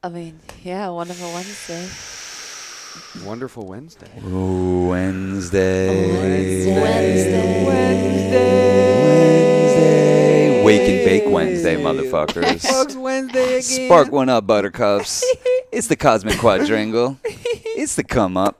I mean, yeah, Wonderful Wednesday. Wonderful Wednesday. Ooh, Wednesday. Wednesday. Wake and bake Wednesday, motherfuckers. Folks, Wednesday again. Spark one up, buttercups. It's the Cosmic Quadrangle. It's the come up.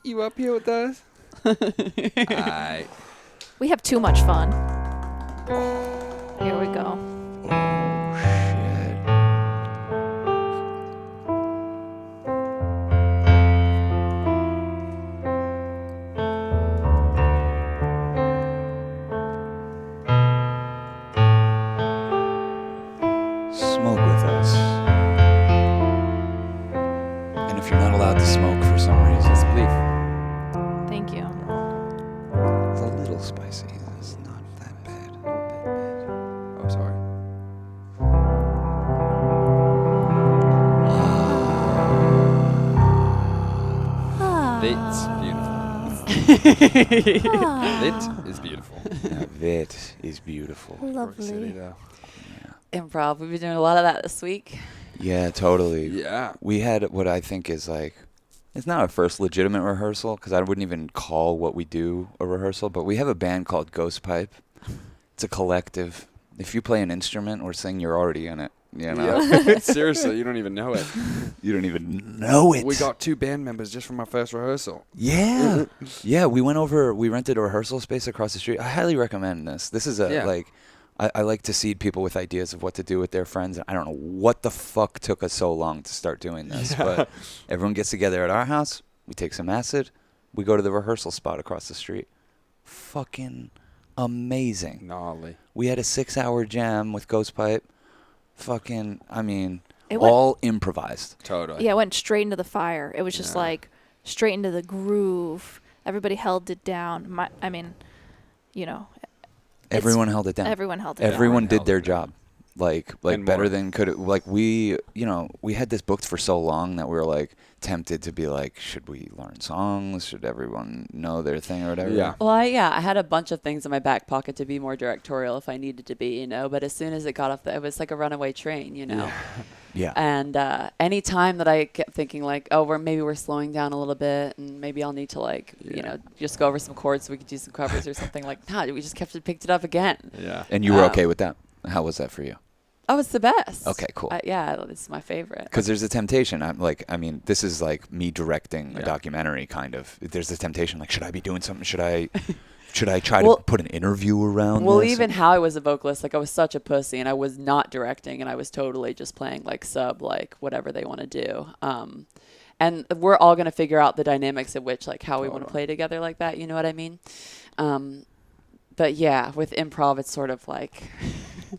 You up here with us? Alright. We have too much fun. Here we go. Oh, shit. Smoke with us. And if you're not allowed to smoke for some reason, It's bleep. Thank you. it's a little spicy. It's not that bad. Oh, sorry. It's beautiful. It is beautiful. Yeah, that is beautiful. York City, Lovely. though. Improv. We've been doing a lot of that this week. Yeah, totally. Yeah. We had what I think is like, it's not our first legitimate rehearsal because I wouldn't even call what we do a rehearsal, but we have a band called Ghost Pipe. It's a collective. If you play an instrument or sing, you're already in it. You know? Yeah. Seriously, you don't even know it. You don't even know it. We got 2 band members just from our first rehearsal. Yeah. Yeah, we rented a rehearsal space across the street. I highly recommend this. This is I like to seed people with ideas of what to do with their friends. I don't know what the fuck took us so long to start doing this, but everyone gets together at our house. We take some acid. We go to the rehearsal spot across the street. Fucking amazing. Gnarly. We had a 6-hour jam with Ghost Pipe. Fucking, I mean, It went- all improvised. Totally. Yeah, it went straight into the fire. It was just Yeah. like straight into the groove. Everybody held it down. I mean, you know, Everyone held it down. everyone held it down. Everyone did held their it down. job. Like And better more. than could it. Like we had this booked for so long that we were like tempted to be like, should we learn songs? Should everyone know their thing or whatever? Yeah. Well, I had a bunch of things in my back pocket to be more directorial if I needed to be, But as soon as it got off, it was like a runaway train, Yeah. And any time that I kept thinking like, oh, maybe we're slowing down a little bit, and maybe I'll need to like, just go over some chords so we could do some covers or something like that. We just picked it up again. Yeah. And you were okay with that? How was that for you? Oh, it's the best. Okay, cool. Yeah, it's my favorite. Because there's a temptation. This is like me directing a Yeah. documentary kind of. There's a temptation like, should I be doing something? Should I try to put an interview around Well, this? even how I was a vocalist, like I was such a pussy, and I was not directing, and I was totally just playing like sub, like whatever they want to do. And we're all gonna figure out the dynamics of which, like, how we want to play together like that. You know what I mean? But yeah, with improv, it's sort of like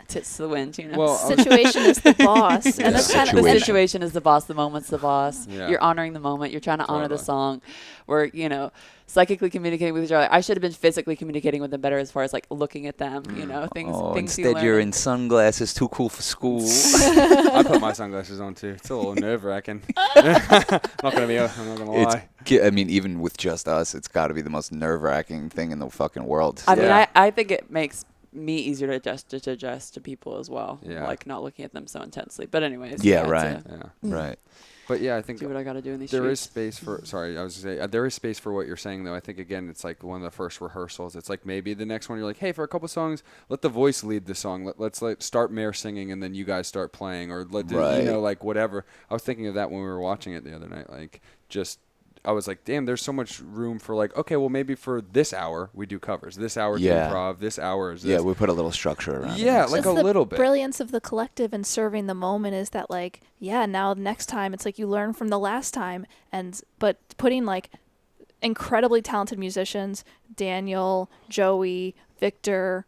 tits to the wind. Well, Situation is the boss, and that's kind of the Situation. situation is the boss. The moment's the boss. Yeah. You're honoring the moment. You're trying to honor the Totally. song. We're, psychically communicating with each other. I should have been physically communicating with them better as far as like looking at them. Things. Oh, Things you instead you're learn. in sunglasses, too cool for school. I put my sunglasses on too. It's a little nerve-wracking. I'm not gonna lie. Even with just us, it's got to be the most nerve-wracking thing in the fucking world. I mean, Yeah. I think it makes me easier to adjust to people as well. Yeah. Like not looking at them so intensely. But anyways. Yeah, it's right. Yeah. Right. But yeah, I think Do what I got to do in these there is streets. space for. Sorry, I was gonna say there is space for what you're saying though. I think again, it's like one of the first rehearsals. It's like maybe the next one you're like, hey, for a couple songs, let the voice lead the song. Let's start Mare singing and then you guys start playing, or Right. like whatever. I was thinking of that when we were watching it the other night. Like just. I was like, damn, there's so much room for like, okay, well maybe for this hour we do covers. This hour is Yeah. improv. This hour is this. Yeah, we put a little structure around it. Yeah, like Just a the little bit. brilliance of the collective and serving the moment is that like, yeah, now next time it's like you learn from the last time, but putting like incredibly talented musicians, Daniel, Joey, Victor,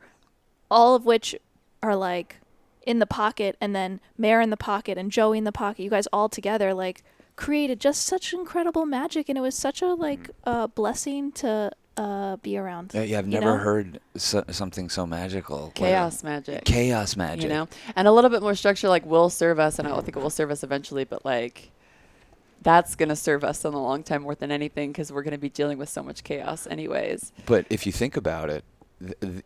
all of which are like in the pocket, and then Mare in the pocket and Joey in the pocket. You guys all together like created just such incredible magic, and it was such a like blessing to be around. Yeah, I've never heard something so magical. Chaos magic. Chaos magic. And a little bit more structure like will serve us, and I don't think it will serve us eventually, but like that's going to serve us in the long time more than anything, because we're going to be dealing with so much chaos anyways. But if you think about it,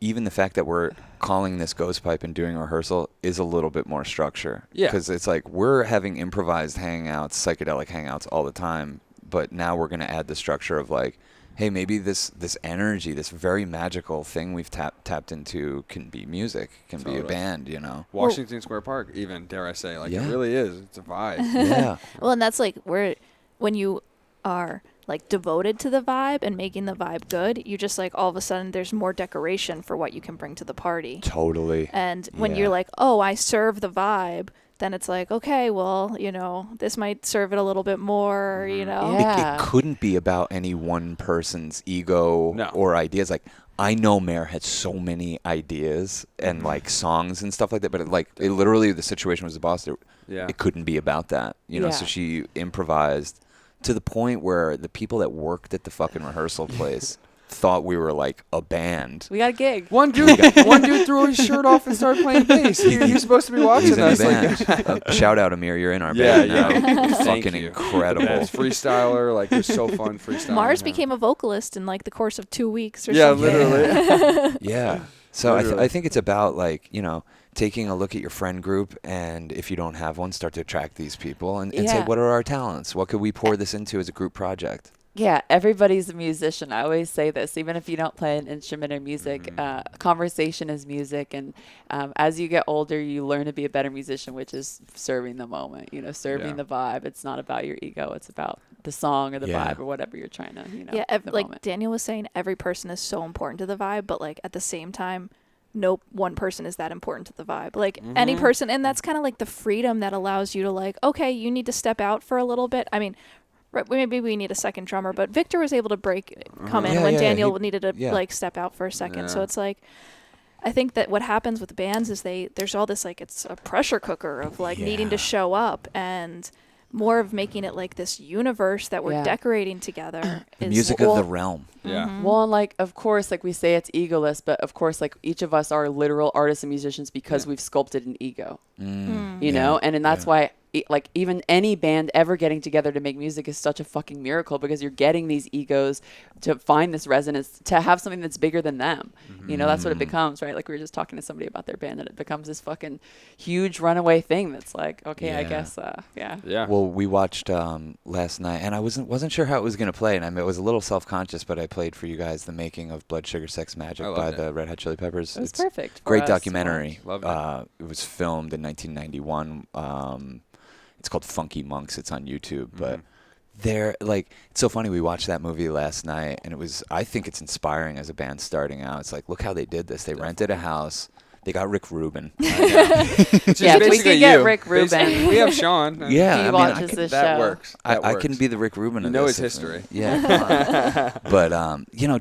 even the fact that we're calling this Ghost Pipe and doing rehearsal is a little bit more structure. Yeah. Because it's like we're having improvised hangouts, psychedelic hangouts all the time, but now we're going to add the structure of like, hey, maybe this energy, this very magical thing we've tapped into can be music, can be a band, you know. Washington Square Park, even, dare I say. Like, it really is. It's a vibe. Yeah. Well, and that's like when you are like devoted to the vibe and making the vibe good, you just like all of a sudden there's more decoration for what you can bring to the party. Totally. And when you're like, oh, I serve the vibe, then it's like, okay, well, this might serve it a little bit more, Yeah. It couldn't be about any one person's ego or ideas. Like, I know Mare had so many ideas and like songs and stuff like that, but it literally, the situation was the boss. It couldn't be about that, So she improvised to the point where the people that worked at the fucking rehearsal place thought we were like a band. We got a gig. One dude threw his shirt off and started playing bass. He's supposed to be watching He's in us. the band. Shout out, Amir. You're in our band now. Thank Fucking you. incredible. Best freestyler. Like, it was so fun freestyling. Mars became a vocalist in like the course of 2 weeks or yeah, something. literally. Yeah. So Literally. I think it's about like, taking a look at your friend group, and if you don't have one, start to attract these people and say, what are our talents? What could we pour this into as a group project? Yeah, everybody's a musician. I always say this, even if you don't play an instrument or music, conversation is music. And as you get older, you learn to be a better musician, which is serving the moment, serving the vibe. It's not about your ego. It's about the song or the vibe or whatever you're trying to, like moment. Daniel was saying, every person is so important to the vibe, but like at the same time, no one person is that important to the vibe. Like any person, and that's kind of like the freedom that allows you to like, okay, you need to step out for a little bit. I mean, maybe we need a second drummer, but Victor was able to come in when Daniel needed to like step out for a second. So it's like, I think that what happens with bands is there's all this like, it's a pressure cooker of like needing to show up, and more of making it like this universe that we're decorating together. The music of the realm. Yeah. Well, and like, of course, like we say it's egoless, but of course, like each of us are literal artists and musicians because we've sculpted an ego, you know? And that's why like even any band ever getting together to make music is such a fucking miracle, because you're getting these egos to find this resonance, to have something that's bigger than them. That's what it becomes, right? Like we were just talking to somebody about their band, and it becomes this fucking huge runaway thing that's like, okay, I guess, Yeah. Well, we watched last night, and I wasn't sure how it was going to play, and I was a little self-conscious, but I played for you guys the making of Blood Sugar Sex Magic by the Red Hot Chili Peppers. It was perfect. Great documentary. Love it. It was filmed in 1991. It's called Funky Monks. It's on YouTube, but they're like, it's so funny. We watched that movie last night, and I think it's inspiring as a band starting out. It's like, look how they did this. They rented a house. They got Rick Rubin. If we could get Rick Rubin. We have Sean. He watches this show. That works. I can be the Rick Rubin of know this. his history. Yeah. But,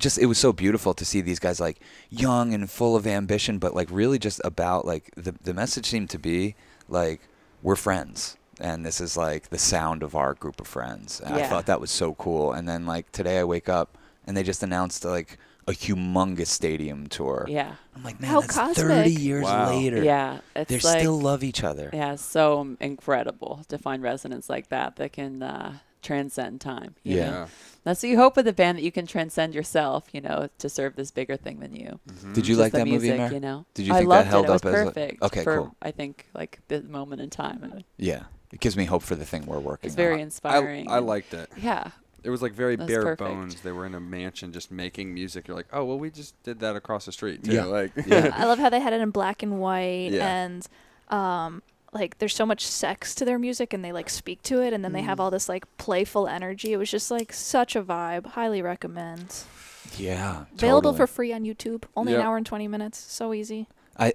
just it was so beautiful to see these guys like young and full of ambition, but like really just about like the message seemed to be like, we're friends. And this is like the sound of our group of friends. And I thought that was so cool. And then like today I wake up and they just announced like a humongous stadium tour. Yeah. I'm like, man, How that's cosmic. 30 years later. Yeah. They It's like, still love each other. Yeah, so incredible to find resonance like that can transcend time. You know? That's what you hope with a band, that you can transcend yourself, to serve this bigger thing than you. Did you Just like the that movie, music, Mare? Did you I think loved that held it. It was up as perfect okay, for, cool. I think, like the moment in time. And Yeah. It gives me hope for the thing we're working it's very on. inspiring. I liked it. Yeah. It was like very That's bare perfect. bones. They were in a mansion just making music. You're like, oh, well, we just did that across the street, too. Yeah. Like, I love how they had it in black and white, Yeah. and like there's so much sex to their music, and they like speak to it, and then they have all this like playful energy. It was just like such a vibe. Highly recommend. Yeah. Available totally. for free on YouTube. Only an Yep. hour and 20 minutes. So easy. I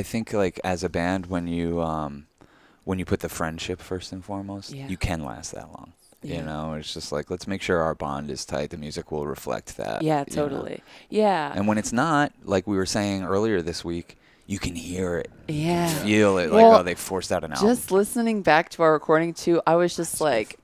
think like as a band, when you put the friendship first and foremost, you can last that long. Yeah. It's just like, let's make sure our bond is tight. The music will reflect that. Yeah, you know? totally. Yeah. And when it's not, like we were saying earlier this week, you can hear it. Yeah. You can feel it. Well, Like, oh, they forced out an album. Just listening back to our recording too, I was just like,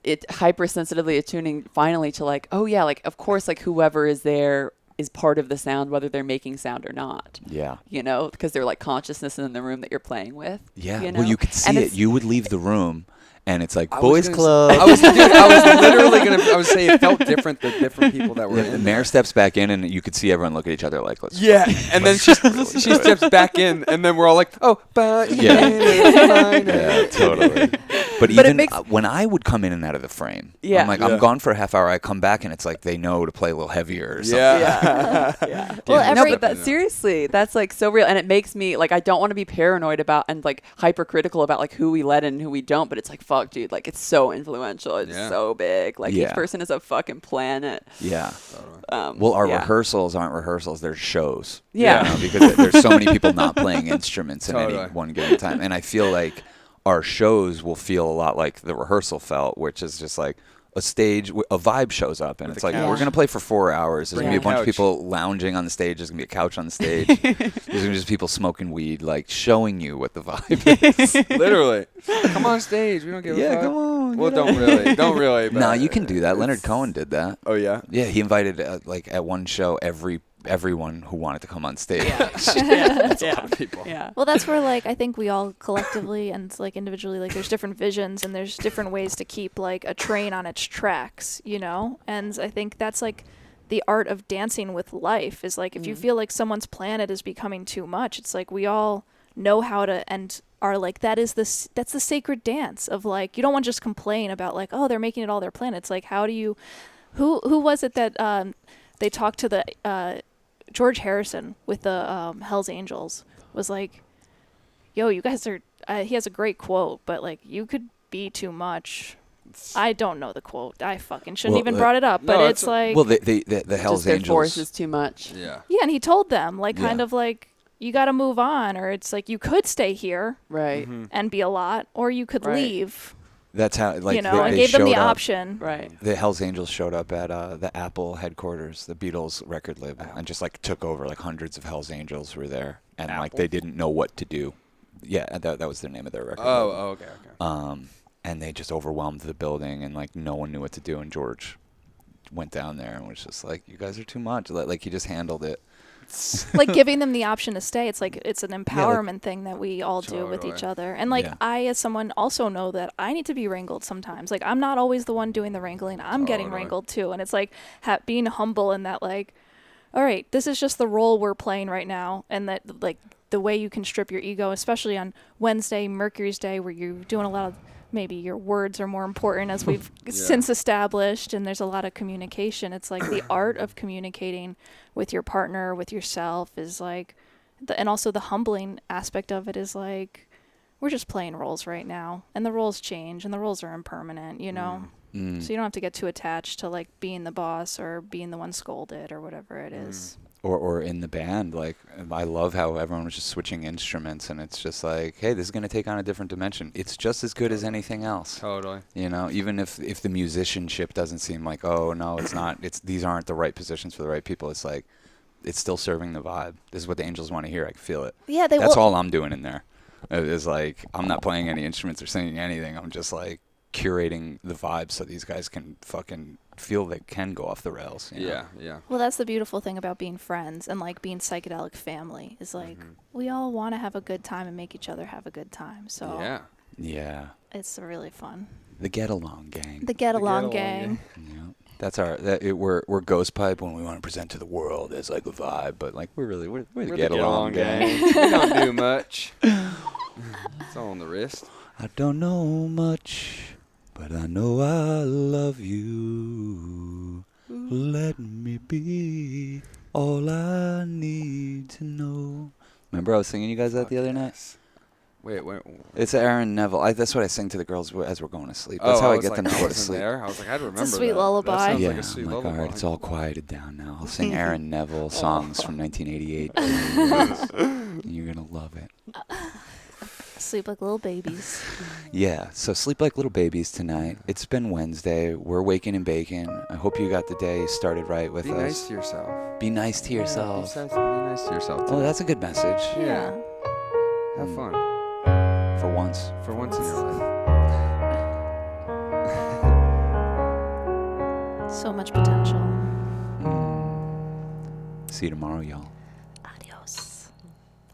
it hypersensitively attuning finally to like, oh yeah, like of course, like whoever is there is part of the sound, whether they're making sound or not. Yeah. Because they're like consciousness in the room that you're playing with. Yeah. You know? Well, you could see And it. it's- You would leave the room, and it's like I was boys gonna club. I was literally gonna. I was saying it felt different. The different people that were The in. mayor steps back in, and you could see everyone look at each other like, let's. Yeah, and then she steps back in, and then we're all like, oh, but Yeah, totally. But even makes- when I would come in and out of the frame, Yeah. I'm like, I'm gone for a half hour. I come back, and it's like they know to play a little heavier or something. Yeah. Yeah. Well, No, every- but that, seriously, that's like so real, and it makes me like I don't want to be paranoid about and like hypercritical about like who we let in and who we don't. But it's like fuck, dude, like it's so influential, it's so big. Like each person is a fucking planet. Yeah. Well, our yeah. rehearsals aren't rehearsals; they're shows. Yeah. You know, because there's so many people not playing instruments at Totally. any one given time, and I feel like our shows will feel a lot like the rehearsal felt, which is just like a stage, a vibe shows up, and With it's a like couch. we're gonna play for 4 hours. There's gonna be a Bring a bunch of couch. people lounging on the stage. There's gonna be a couch on the stage. There's gonna be just people smoking weed, like showing you what the vibe is. Literally. Come on stage. We don't give a fuck. come on. Well, get up. don't really. But No, you can do that. Leonard Cohen did that. Oh yeah. Yeah, he invited like at one show everyone who wanted to come on stage. That's a lot of people. Yeah. Well, that's where like I think we all collectively and like individually like there's different visions and there's different ways to keep like a train on its tracks, you know? And I think that's like the art of dancing with life is like if you feel like someone's planet is becoming too much, it's like we all know how to and are like that's the sacred dance of like you don't want to just complain about like oh they're making it all their planet. It's like how do you who was it that they talked to the George Harrison with the Hells Angels was like, yo, you guys are, he has a great quote, but like, you could be too much. I don't know the quote. I fucking shouldn't even brought it up, but no, it's like. Well, the Hell's Just their Angels. force is too much. Yeah. Yeah, and he told them, like, kind Yeah. of like, you got to move on, or it's like, you could stay here Right. and be a lot, or you could Right. leave, That's how, like, you know, they and gave them the showed up. option. Right. The Hells Angels showed up at the Apple headquarters, the Beatles record label, and just like took over. Like hundreds of Hells Angels were there, and like they didn't know what to do. Yeah, that was the name of their record. Oh, label. okay. And they just overwhelmed the building, and like no one knew what to do. And George went down there and was just like, "You guys are too much." Like he just handled it. Like giving them the option to stay. It's like it's an empowerment thing that we all do with each Totally. other. And like Yeah. I as someone also know that I need to be wrangled sometimes. Like I'm not always the one doing the wrangling. I'm getting Totally. wrangled too. And it's like being humble in that like, all right, this is just the role we're playing right now. And that like the way you can strip your ego, especially on Wednesday, Mercury's Day, where you're doing a lot of maybe your words are more important as we've since established, and there's a lot of communication. It's like the art of communicating with your partner, with yourself is like, and also the humbling aspect of it is like, we're just playing roles right now, and the roles change, and the roles are impermanent, you know? So you don't have to get too attached to like being the boss or being the one scolded or whatever it is. Or in the band, like I love how everyone was just switching instruments, and it's just like, hey, this is going to take on a different dimension. It's just as good as anything else. Totally. You know, even if the musicianship doesn't seem like, oh no, it's not. These aren't the right positions for the right people. It's like, it's still serving the vibe. This is what the Angels want to hear. I can feel it. Yeah, That's all I'm doing in there. It's like I'm not playing any instruments or singing anything. I'm just like curating the vibe so these guys can fucking feel they can go off the rails. You know? Yeah, yeah. Well, that's the beautiful thing about being friends and like being psychedelic family is like we all want to have a good time and make each other have a good time. So Yeah. Yeah. it's really fun. The get along gang. The get along Get-Along gang. Yeah. That's we're Ghost Pipe when we want to present to the world as like a vibe, but like we're the We're get along gang. we don't do much. It's all on the wrist. I don't know much, but I know I love you. Let me be all I need to know. Remember I was singing you guys that the other night? Wait. It's Aaron Neville. That's what I sing to the girls as we're going to sleep. That's how I get them to go to sleep. There. I was like, I'd remember sweet that. lullaby. That sounds Yeah, like a sweet I'm like, lullaby. all right, it's all quieted down now. I'll sing Aaron Neville songs from 1988. You're going to love it. Sleep like little babies. Yeah, so sleep like little babies tonight. It's been Wednesday. We're waking and baking. I hope you got the day started right with Be us. nice to yourself. Be nice to yourself. Be nice to yourself. Oh, that's a good message. Yeah. Have fun. For once. For once in your life. So much potential. See you tomorrow, y'all.